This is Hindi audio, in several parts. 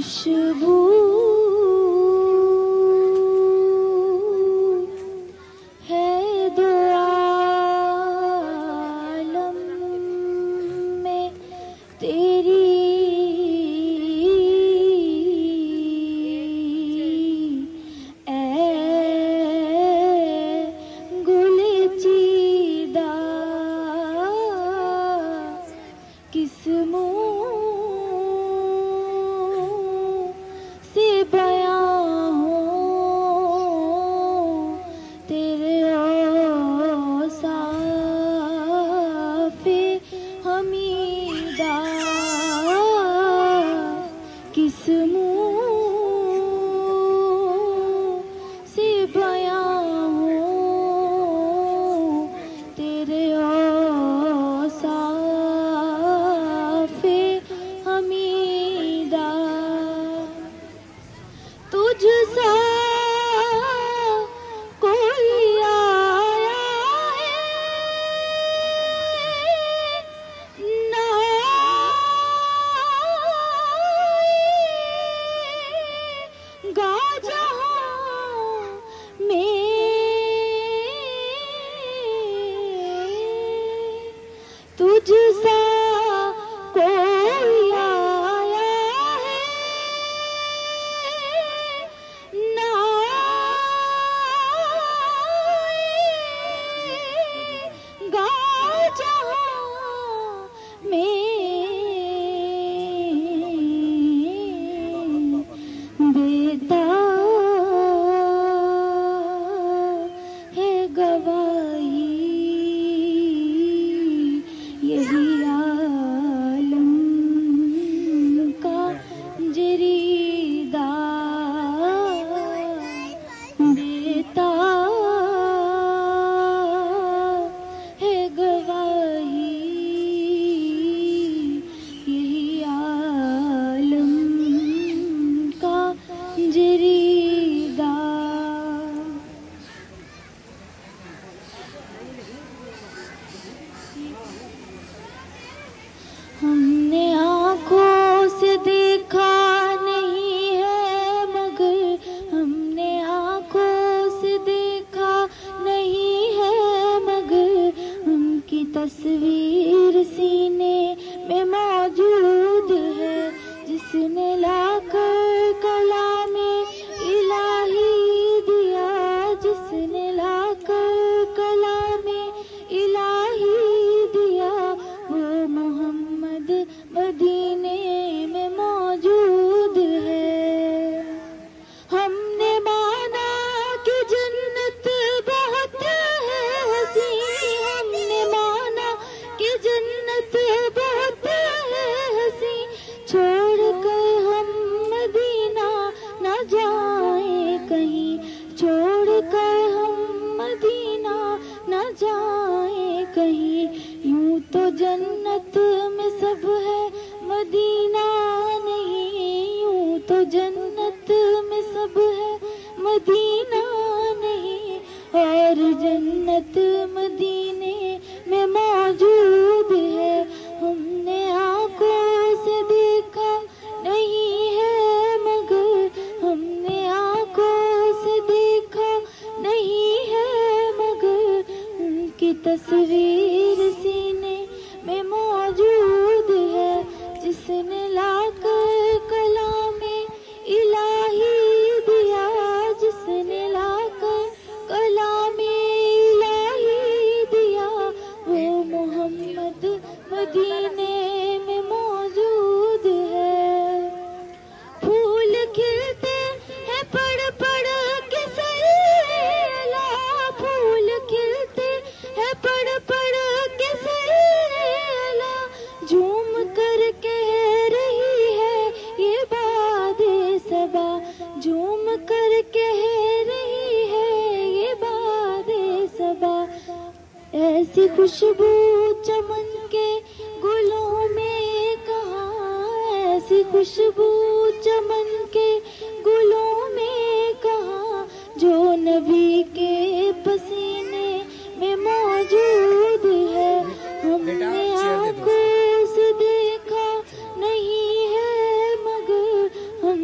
खुशबू है दो आलम में तेरी, किस मुँह से बयां हो तेरे औसाफ़े हमीदा, किस मुँह से बयां हो तेरे तुझसा कोई आया है ना गा जहां में, तुझसा कोई आया है ना गा जहां में, देता है गवाही यही आलम का जरीदा, देता है गवाही यही आलम का जरीदा। हमने आँखों से देखा नहीं है मगर, हमने आँखों से देखा नहीं है मगर, उनकी तस्वीर सीने में मौजूद है, जिसने लाकर कलामे इलाही दिया, जिसने लाकर कलामे इलाही दिया, वो मोहम्मद मदीने में मौजूद है। हमने माना कि जन्नत बहुत है हसीन, हमने माना कि जन्नत बहुत है हसीन, छोड़कर हम मदीना न जाए कहीं, छोड़कर हम मदीना न जाए कहीं, यूं तो जन्नत में सब है मदीना नहीं, यूं तो जन्नत में सब है मदीना नहीं, और जन्नत मदीने में मौजूद है। हमने आँखों से देखा नहीं है मगर, हमने आँखों से देखा नहीं है मगर, उनकी तस्वीर सीने में मौजूद है, जिसने लाकर कलामे इलाही दिया, जिसने लाकर कलामे इलाही दिया, वो मोहम्मद मदीने में मौजूद है। फूल खिलते हैं पड़ पड़ के सैला, फूल खिलते हैं पड़ पड़ के सैला, झूम कर कह रही है ये बादे सबा, झूम कर कह रही है ये बादे सबा, ऐसी खुशबू चमन के गुलों में कहाँ, ऐसी खुशबू चमन के गुलों में कहाँ, जो नबी के पसीने में मौजूद है। हमने आँखों से देखा नहीं है मगर, हम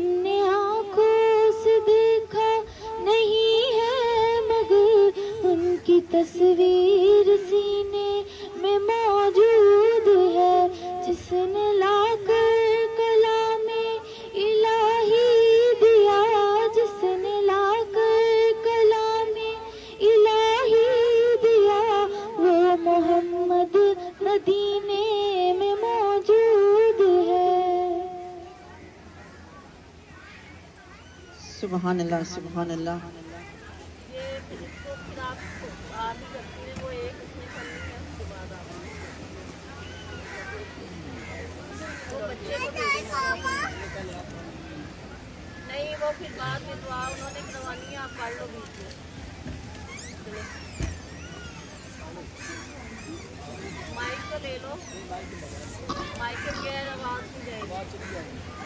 सुभान अल्लाह, सुभान अल्लाह। ये फिर इसको फिर आप ही करती हैं, वो एक इसमें करनी है, उसके बाद आप वो बच्चे को दे देना। नहीं वो फिर बाद में दुआ उन्होंने करवानी है, आप पढ़ लो बीच में। चलो माइक को ले लो, माइक के बगैर आवाज़ नहीं जाएगी।